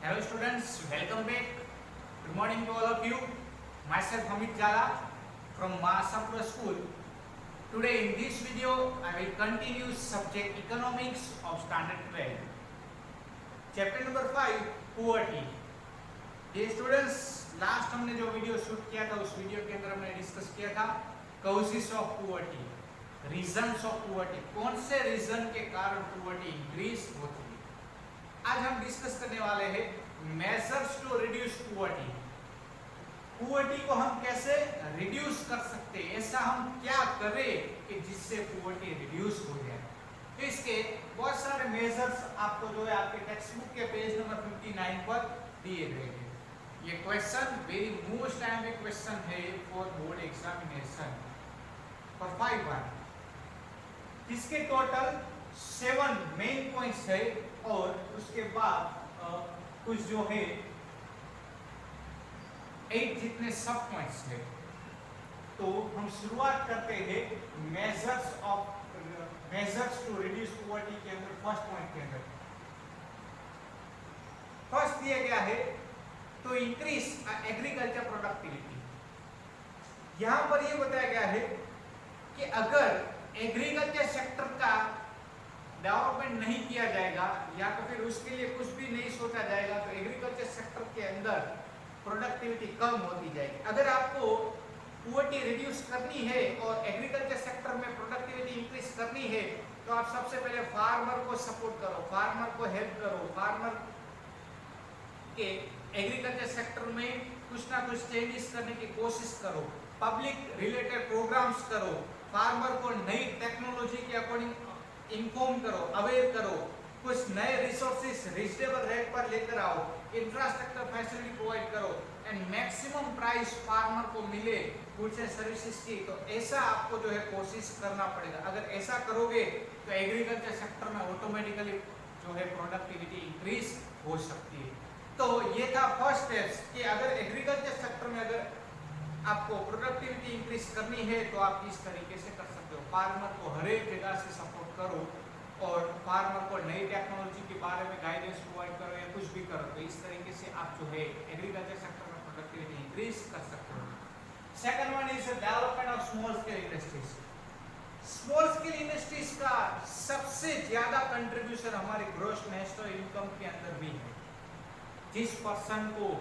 Hello students, welcome back. Good morning to all of you. Myself Hamid Jala from Mahasapura School. Today in this video, I will continue subject economics of standard 12. Chapter number 5, poverty. Dear students, last हमने जो video shoot किया था उस video के अंदर हमने discuss किया था causes of poverty, reasons of poverty. कौन से रीजन के कारण poverty increase होती है. आज हम डिस्कस करने वाले हैं measures to reduce poverty. Poverty को हम कैसे रिड्यूस कर सकते हैं, ऐसा हम क्या करें कि जिससे पुअर्टी रिड्यूस हो जाए. तो इसके बहुत सारे मेजर्स आपको जो है आपके टेक्स्ट बुक के पेज नंबर 59 पर दिए गए हैं. ये question very most time question है फॉर बोर्ड एग्जामिनेशन फॉर 5-1. इसके टोटल 7 मेन पॉइंट्स है और उसके बाद कुछ जो है 8 जितने सब पॉइंट्स है. तो हम शुरुआत करते हैं मेजर्स टू रिड्यूस पॉवर्टी के अंदर. फर्स्ट पॉइंट के अंदर फर्स्ट दिया गया है टू इंक्रीज एग्रीकल्चर प्रोडक्टिविटी. यहां पर यह बताया गया है कि अगर एग्रीकल्चर सेक्टर का डेवलपमेंट नहीं किया जाएगा या तो फिर उसके लिए कुछ भी नहीं सोचा जाएगा तो एग्रीकल्चर सेक्टर के अंदर प्रोडक्टिविटी कम होती जाएगी. अगर आपको पुअर्टी रिड्यूस करनी है और एग्रीकल्चर सेक्टर में प्रोडक्टिविटी इंक्रीज करनी है तो आप सबसे पहले फार्मर को सपोर्ट करो, फार्मर को हेल्प करो, फार्मर के एग्रीकल्चर सेक्टर में कुछ ना कुछ चेंजेस करने की कोशिश करो, पब्लिक रिलेटेड प्रोग्राम्स करो, फार्मर को नई टेक्नोलॉजी के अकॉर्डिंग इन्फॉर्म करो, अवेयर करो, कुछ नए रिसोर्सेस रिजनेबल रेट पर लेकर आओ, इंफ्रास्ट्रक्चर फैसिलिटी प्रोवाइड करो एंड मैक्सिमम प्राइस फार्मर को मिले गुड्स एंड सर्विसेज की. तो ऐसा आपको जो है कोशिश करना पड़ेगा. अगर ऐसा करोगे तो एग्रीकल्चर सेक्टर में ऑटोमेटिकली जो है प्रोडक्टिविटी इंक्रीज हो सकती है. तो ये था फर्स्ट स्टेप्स कि अगर एग्रीकल्चर सेक्टर में अगर आपको प्रोडक्टिविटी इंक्रीज करनी है तो आप इस तरीके से कर सकते हो. फार्मर को हर एक जगह से सपोर्ट करो और फार्मर को नई टेक्नोलॉजी के बारे में गाइडेंस प्रोवाइड करो या कुछ भी करो. तो इस तरीके से आप जो है एग्रीकल्चर सेक्टर में प्रोडक्टिविटी इंक्रीज कर सकते हो. Second one is development of small scale industries. Small scale industries का सबसे ज्यादा कंट्रीब्यूशन हमारे ग्रॉस नेशनल इनकम के अंदर भी है. जिस पर्सन को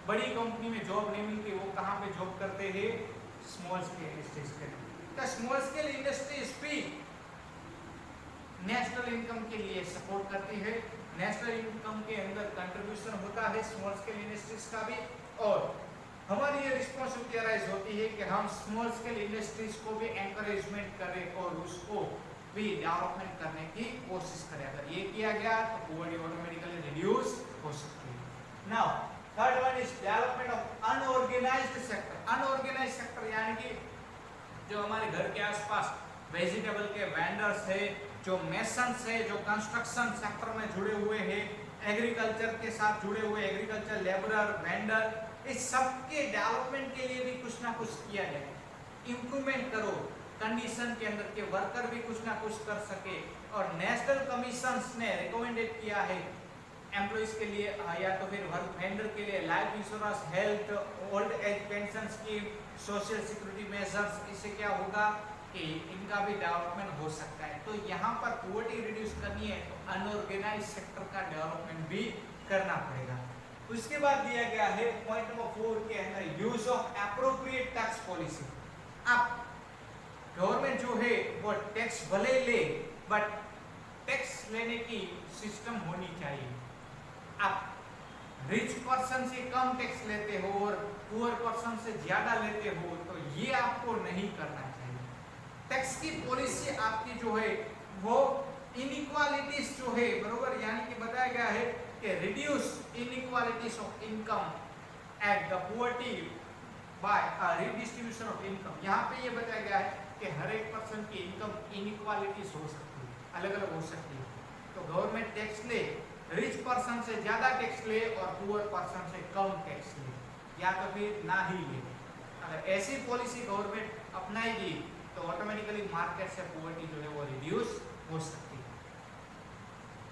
बड़ी कंपनी में जॉब नहीं मिलती वो कहाँ पे जॉब करते हैं, स्मॉल स्केल इंडस्ट्रीज के. तो स्मॉल स्केल इंडस्ट्रीज भी नेशनल इनकम के लिए सपोर्ट करती है. नेशनल इनकम के अंदर कंट्रीब्यूशन होता है स्मॉल स्केल इंडस्ट्रीज का भी. और हमारी ये रिस्पॉन्सिबिलिटी अराइज होती है कि हम स्मॉल स्केल इंडस्ट्रीज को भी एनकरेजमेंट करें और उसको भी डेवलपमेंट करने की कोशिश करें. अगर ये किया गया तो पॉवर्टी ऑटोमेटिकली रिड्यूस हो सकती है. Now third one is development of unorganised sector. Unorganised sector यानी कि जो हमारे घर के आसपास वेजिटेबल के वेंडर्स है, जो मेसन्स है, जो कंस्ट्रक्शन सेक्टर में जुड़े हुए हैं, एग्रीकल्चर के साथ जुड़े हुए एग्रीकल्चर लेबरर, वेंडर, इस सब के डेवलपमेंट के लिए भी कुछ ना कुछ किया जाए. इम्प्रूवमेंट करो कंडीशन के अंदर के वर्कर भी कुछ ना कुछ कर सके. और नेशनल कमीशंस ने रिकमेंडेड किया है एम्प्लॉइज के लिए या तो फिर वेंडर के लिए life insurance, health, old age pension scheme, social security measures. इससे क्या होगा कि इनका भी डेवलपमेंट हो सकता है. तो यहाँ पर पॉवर्टी रिड्यूस करनी है तो अनऑर्गेनाइज सेक्टर का डेवलपमेंट भी करना पड़ेगा. उसके बाद दिया गया है पॉइंट नंबर 4 के अंदर use of appropriate tax policy. अब गवर्नमेंट जो है वो टैक्स भले ले बट टैक्स लेने की सिस्टम होनी चाहिए. आप रिच पर्सन से कम टैक्स लेते हो और पुअर पर्सन से ज्यादा लेते हो तो ये आपको नहीं करना चाहिए. टैक्स की पॉलिसी आपकी जो है वो इनइक्वालिटीज जो है बरोबर, यानी कि बताया गया है कि reduce inequalities of income at the poverty by redistribution of income. यहाँ पे ये बताया गया है कि हर एक पर्सन की इनकम इनइक्वालिटीज हो सकती है, अलग अलग हो सकती है. तो गवर्नमेंट टैक्स ले, रिच पर्सन से ज्यादा टैक्स ले और पुअर पर्सन से कम टैक्स ले या तो फिर ना ही ले. अगर ऐसी पॉलिसी गवर्नमेंट अपनाएगी तो ऑटोमेटिकली मार्केट से पॉवर्टी जो है वो रिड्यूस हो सकती है.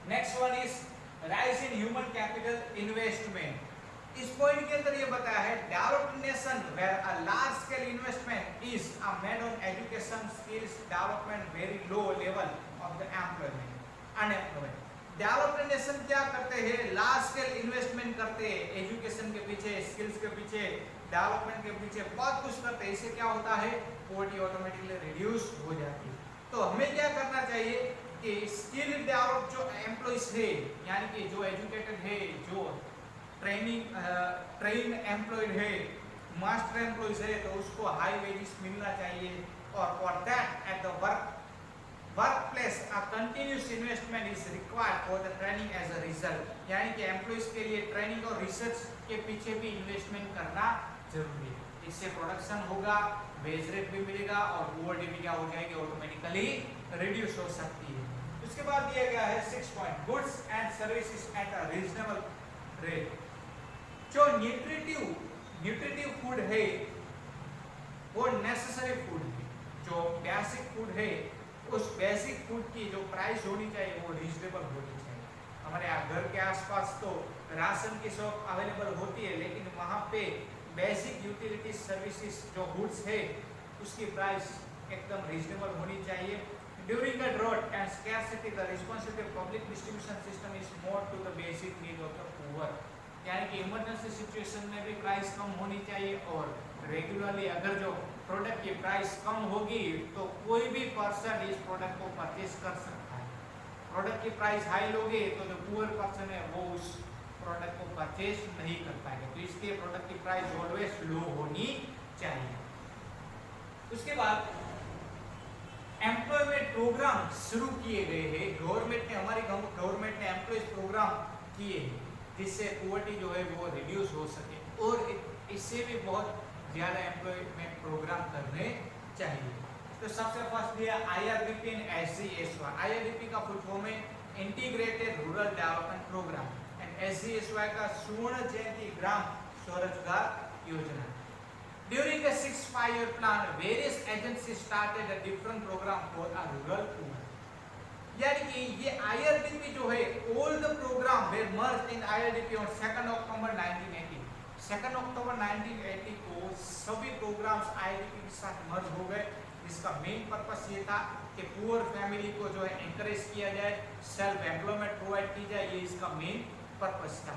Next one is rise in human capital investment. इस पॉइंट के अंदर ये बताया है developed nation where a large scale investment is made on education skills development very low level of the employment unemployment. Developed nation क्या करते हैं, large scale investment करते हैं एजुकेशन के पीछे, स्किल्स के पीछे, डेवलपमेंट के पीछे बहुत कुछ करते हैं। इससे क्या होता है, पॉवर्टी ऑटोमेटिकली रिड्यूस हो जाती है। तो हमें क्या करना चाहिए कि स्किल डेवलप जो एम्प्लॉइज है, यानी कि जो एजुकेटेड है, जो ट्रेन एम्प्लॉयड है, मास्टर एम्प्लॉइज है, तो उसको हाई वेजेस मिलना चाहिए। और for that at the workplace a continuous investment is required for the training as a result. यानी कि एम्प्लॉइज के लिए ट्रेनिंग और रिसर्च के पीछे भी इन्वेस्टमेंट करना जरूरी है। इससे प्रोडक्शन होगा, वेज रेट भी मिलेगा और पॉवर्टी भी क्या हो जाएगी, ऑटोमेटिकली रिड्यूस हो सकती है। उसके बाद दिया गया है 6 point, goods and services at a reasonable rate. जो न्यूट्रिटिव फूड है वो नेसेसरी फूड है, जो बेसिक फूड है उस बेसिक फूड की जो प्राइस होनी चाहिए वो रीजनेबल होनी चाहिए। हमारे यहाँ घर के आसपास तो राशन की शॉप अवेलेबल होती है, लेकिन वहाँ पे बेसिक यूटिलिटी सर्विसेज जो गुड्स है उसकी प्राइस एकदम रीजनेबल होनी चाहिए। During the drought and scarcity the responsibility of public distribution system is more to the basic need of the poor. यानी कि इमरजेंसी सिचुएशन में भी प्राइस कम होनी चाहिए और रेगुलरली अगर जो प्रोडक्ट की प्राइस कम होगी तो कोई भी पर्सन इस प्रोडक्ट को परचेस कर सकता है। प्रोडक्ट की प्राइस हाई लोगे तो जो पुअर पर्सन है वो उस प्रोडक्ट को परचेस नहीं कर पाएगा। तो इसलिए प्रोडक्ट की प्राइस ऑलवेज लो होनी चाहिए। उसके बाद एम्प्लॉयमेंट प्रोग्राम शुरू किए गए हैं गवर्नमेंट ने, हमारी गवर्नमेंट ने एम्प्लॉयज प्रोग्राम किए हैं जिससे पॉवर्टी जो है वो रिड्यूस हो सके, और इससे भी बहुत ज्यादा एम्प्लॉयमेंट प्रोग्राम करने चाहिए। तो सबसे फर्स्ट दिया IRDP एंड SGSY। IRDP का फुल फॉर्म है integrated rural development program and SGSY का स्वर्ण जयंती ग्राम स्वरोजगार योजना। During the 6 5-year plan, various agencies started a different program for a rural poor. यानी कि ये IRDP जो है, all the program were merged in IRDP on 2 October 1980। 2 October 1980 को सभी प्रोग्राम्स IRDP के साथ मर्ज हो गए। इसका मेन पर्पस ये था कि पुअर फैमिली को जो है एंकरेज किया जाए, सेल्फ एम्प्लॉयमेंट प्रोवाइड की जाए, ये इसका मेन पर्पस था।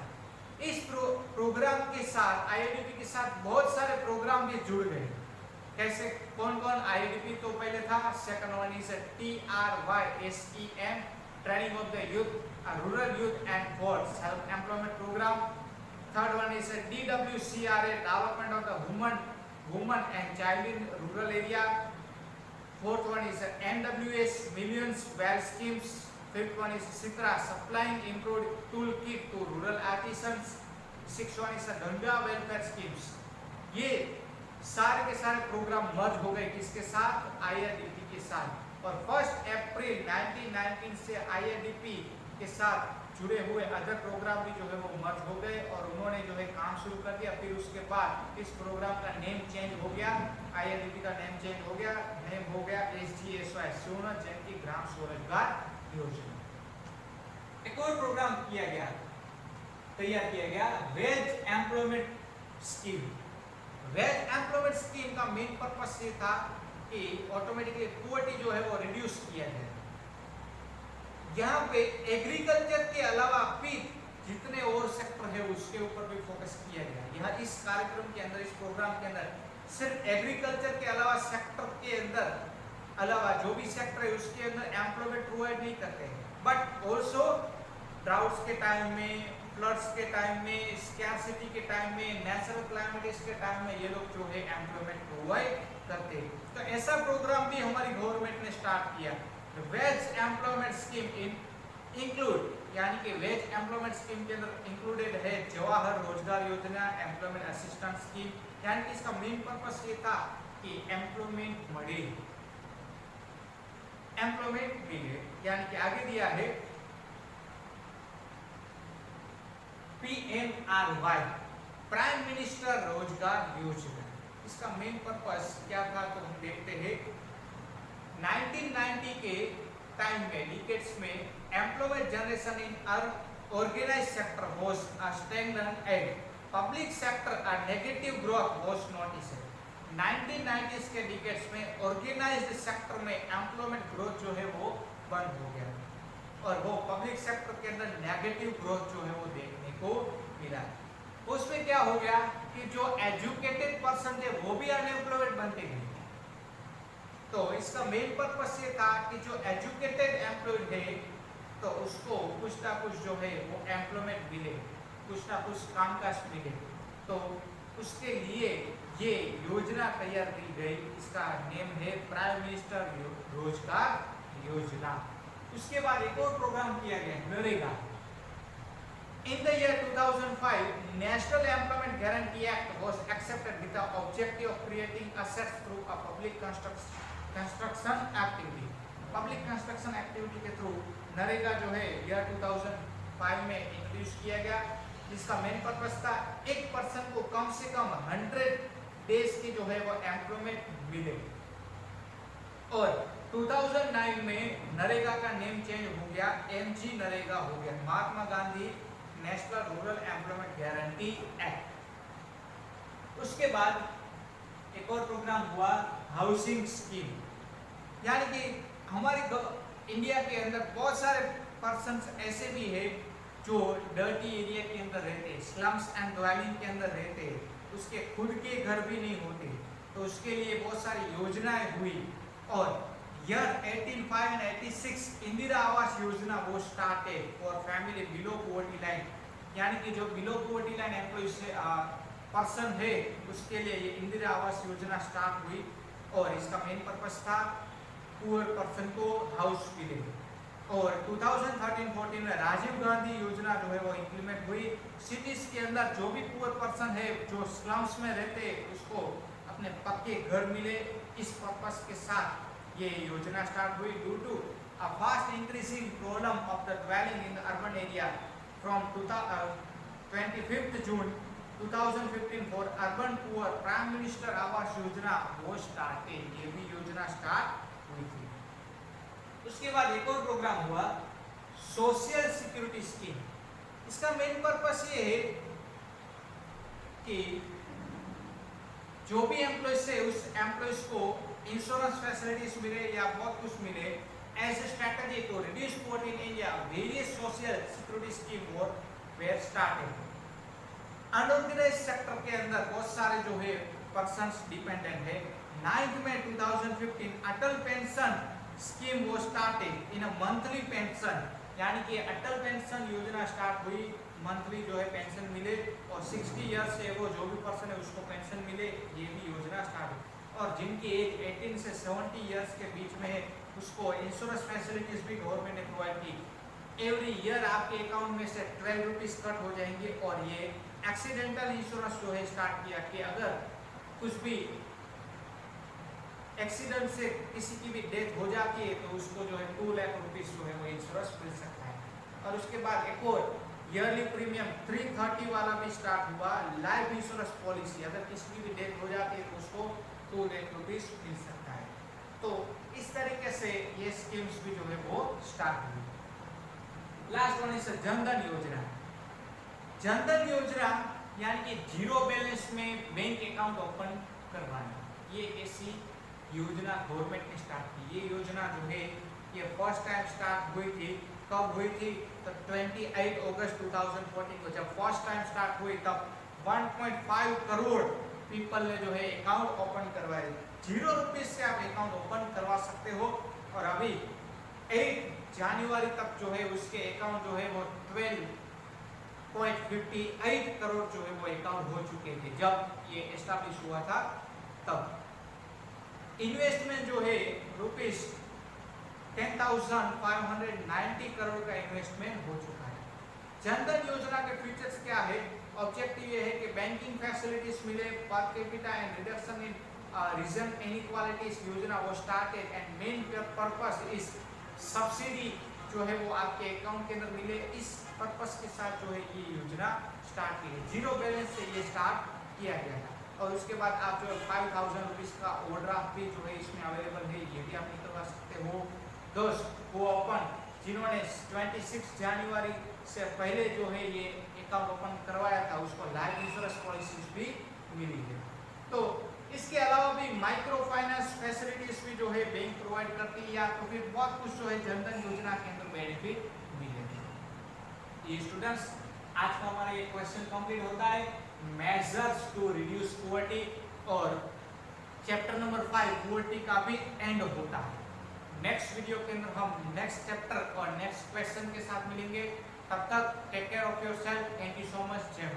इस प्रोग्राम के साथ IRDP के साथ बहुत सारे प्रोग्राम भी जुड़ गए। कैसे, कौन कौन? IRDP तो पहले था, second one is TRYSEM training of the youth, rural youth and for self employment program. Third one is DWCRA development of the woman and child in rural area. Fourth one is NWS millions well schemes. Fifth one is Sitra supplying improved toolkit to rural artisans. Sixth one is Ganga welfare schemes. ये सारे के सारे programme मर्ज हो गए किसके साथ? IRDP के साथ। और 1 अप्रैल 1919 से IRDP के साथ जुड़े हुए अदर प्रोग्राम भी जो है वो मर्ज हो गए और उन्होंने जो है काम शुरू कर दिया। फिर उसके बाद इस प्रोग्राम का नेम चेंज हो गया, IRDP का नेम चेंज हो गया, नेम हो गया SGSY स्वर्ण जयंती ग्राम स्वरोजगार योजना। एक और प्रोग्राम तैयार किया गया veg employment scheme. Veg employment scheme का मेन पर्पस ये था कि ऑटोमेटिकली पॉवर्टी जो है वो रिड्यूस किया जाए। यहाँ पे एग्रीकल्चर के अलावा भी जितने और सेक्टर है उसके ऊपर भी फोकस किया गया। यहाँ इस कार्यक्रम के अंदर, इस प्रोग्राम के अंदर सिर्फ एग्रीकल्चर के अलावा सेक्टर के अंदर जो भी सेक्टर है उसके अंदर एम्प्लॉयमेंट प्रोवाइड नहीं करते हैं, बट ऑल्सो ड्राउट्स के टाइम में, फ्लड्स के टाइम में, स्कैरसिटी के टाइम में, नेचुरल क्लाइमेटिक्स के टाइम में ये लोग जो है एम्प्लॉयमेंट प्रोवाइड करते हैं। तो ऐसा प्रोग्राम भी हमारी गवर्नमेंट ने स्टार्ट किया। वेज एम्प्लॉयमेंट स्कीम इंक्लूड, यानी कि वेज एम्प्लॉयमेंट स्कीम के अंदर इंक्लूडेड है जवाहर रोजगार योजना, एम्प्लॉयमेंट असिस्टेंस स्कीम। यानी कि इसका मेन पर्पस ये था कि एम्प्लॉयमेंट मिले, यानी कि आगे दिया है PMRY प्राइम मिनिस्टर रोजगार योजना। इसका मेन पर्पस क्या था तो हम देखते हैं 1990 के टाइम में, डिकेड्स में employment generation in organized sector was stagnant and public sector a negative growth was noticed. 1990s के डिकेड्स में ऑर्गेनाइज्ड सेक्टर में एम्प्लॉयमेंट ग्रोथ जो है वो बंद हो गया और वो पब्लिक सेक्टर के अंदर नेगेटिव ग्रोथ जो है वो देखने को मिला। उसमें क्या हो गया कि जो एजुकेटेड पर्सन थे वो भी अनएम्प्लॉयड बनते गए। तो इसका मेन पर्पस ये था कि जो एजुकेटेड एम्प्लॉयड है तो उसको कुछ ना कुछ जो है वो एम्प्लॉयमेंट मिले, कुछ ना कुछ कामकाज मिले। तो उसके लिए ये योजना तैयार की गई, इसका नेम है प्राइम मिनिस्टर रोजगार योजना। उसके बाद एक और प्रोग्राम किया गया NREGA. In the year 2005, National Employment Guarantee Act was accepted with the objective of creating assets through a public construction activity. Public construction activity के थ्रू नरेगा जो है ईयर 2005 में इंट्रोड्यूस किया गया, जिसका मेन पर्पस था एक पर्सन को कम से कम 100 डेज की जो है वो एम्प्लॉयमेंट मिले। और 2009 में नरेगा का नेम चेंज हो गया, एमजी नरेगा हो गया, Mahatma Gandhi national rural employment guarantee act. उसके बाद एक और प्रोग्राम हुआ हाउसिंग स्कीम, यानी कि हमारे इंडिया के अंदर बहुत सारे पर्सन्स ऐसे भी हैं जो डर्टी एरिया के अंदर रहते हैं, स्लम्स एंड ड्वेलिंग के अंदर रहते हैं, उसके खुद के घर भी नहीं होते। तो उसके लिए बहुत सारी योजनाएं हुई और ईयर 1805 एंड 86 इंदिरा आवास योजना वो started for family below poverty line, यानी कि जो बिलो पॉवर्टी लाइन एम्प्लॉय से पर्सन है उसके लिए ये इंदिरा आवास योजना स्टार्ट हुई और इसका मेन पर्पस था पुअर पर्सन को हाउस मिले। और 2013-14 में राजीव गांधी योजना जो है वो इम्प्लीमेंट हुई। सिटीज के अंदर जो भी पुअर पर्सन है जो स्लम्स में रहते उसको अपने पक्के घर मिले, इस पर्पस के साथ ये योजना स्टार्ट हुई। Due to a fast increasing problem of the dwelling in the urban area from 25 June 2015 for urban poor prime minister Awas Yojana वो स्टार्टेड, ये भी योजना स्टार्ट हुई थी। उसके बाद एक और प्रोग्राम हुआ सोशल सिक्योरिटी स्कीम। इसका मेन पर्पस ये है कि जो भी एम्प्लॉयज है उस एम्प्लॉयज को इंश्योरेंस फैसिलिटीज मिले या बहुत कुछ मिले। As a strategy to reduce poverty in India various social security scheme were started. Unorganized sector के अंदर बहुत सारे जो है पर्सन्स डिपेंडेंट है। 9 मई 2015 अटल पेंशन स्कीम वो started in a monthly pension, यानी कि अटल पेंशन योजना स्टार्ट हुई, मंथली जो है पेंशन मिले और 60 ईयर्स से वो जो भी पर्सन है उसको पेंशन मिले, ये भी योजना स्टार्ट हुई। और जिनकी एज 18 से 70 ईयर्स के बीच में है उसको इंश्योरेंस फैसिलिटीज भी गवर्नमेंट ने प्रोवाइड की। एवरी ईयर आपके अकाउंट में से 12 रुपीज कट हो जाएंगे। और ये एक्सीडेंटल इंश्योरेंस जो है स्टार्ट किया कि अगर कुछ भी एक्सीडेंट से किसी की भी डेथ हो जाती है तो उसको जो है 2 लाख रुपीस जो है वो इंश्योरेंस मिल सकता है। और उसके बाद एक और ईयरली प्रीमियम 330 वाला भी स्टार्ट हुआ, लाइफ इंश्योरेंस पॉलिसी, अगर किसी की भी डेथ हो जाती है तो उसको 2 लाख रुपीस मिल सकता है। तो इस तरीके से ये स्कीम्स भी जो है वो स्टार्ट हुई। लास्ट वन इज जनधन योजना। जनधन योजना यानी कि जीरो बैलेंस में बैंक अकाउंट ओपन करवाना, ये ऐसी योजना गवर्नमेंट ने स्टार्ट की। ये योजना जो है ये फर्स्ट टाइम स्टार्ट हुई थी, कब हुई थी तो 28 अगस्त 2014 को जब फर्स्ट टाइम स्टार्ट हुई तब 1.5 करोड़ पीपल ने जो है अकाउंट ओपन करवाए। 0 रुपीज से आप अकाउंट ओपन करवा सकते हो और अभी 8 जनवरी तक जो है उसके अकाउंट जो है वो 12.58 करोड़ जो है वो अकाउंट हो चुके थे जब ये एस्टैब्लिश हुआ था तब। इन्वेस्टमेंट जो है रुपीज 10,590 करोड़ का इन्वेस्टमेंट हो चुका है। जनधन योजना के फीचर्स क्या है? ऑब्जेक्टिव ये है कि बैंकिंग फैसिलिटीज मिले, per capita and reduction in region inequalities योजना वो started and main purpose is subsidy जो है वो आपके अकाउंट के अंदर मिले, इस पर्पस के साथ जो है ये योजना स्टार्ट की है। जीरो बैलेंस से ये स्टार्ट किया गया था। और उसके बाद आप जो 5,000 रुपीज का ओवरड्राफ्ट भी जो है इसमें अवेलेबल है, ये भी आप निकलवा सकते हो। दोस्त वो ओपन जिन्होंने 26 जनवरी से पहले जो है ये अकाउंट ओपन करवाया था उसको लाइफ इंश्योरेंस पॉलिसीज भी मिली है। तो इसके अलावा भी माइक्रो फाइनेंस फैसिलिटीज भी जो है बैंक प्रोवाइड करती है, या तो फिर बहुत कुछ जो है जनधन योजना के अंदर बेनिफिट मिलेगा। ये स्टूडेंट्स आज का हमारा ये क्वेश्चन कंप्लीट होता है मेजर्स टू रिड्यूस पॉवर्टी, और चैप्टर नंबर 5 पॉवर्टी का भी एंड होता है। नेक्स्ट वीडियो के अंदर हम नेक्स्ट चैप्टर और नेक्स्ट क्वेश्चन के साथ मिलेंगे। तब तक take care of yourself. Thank you so much. जय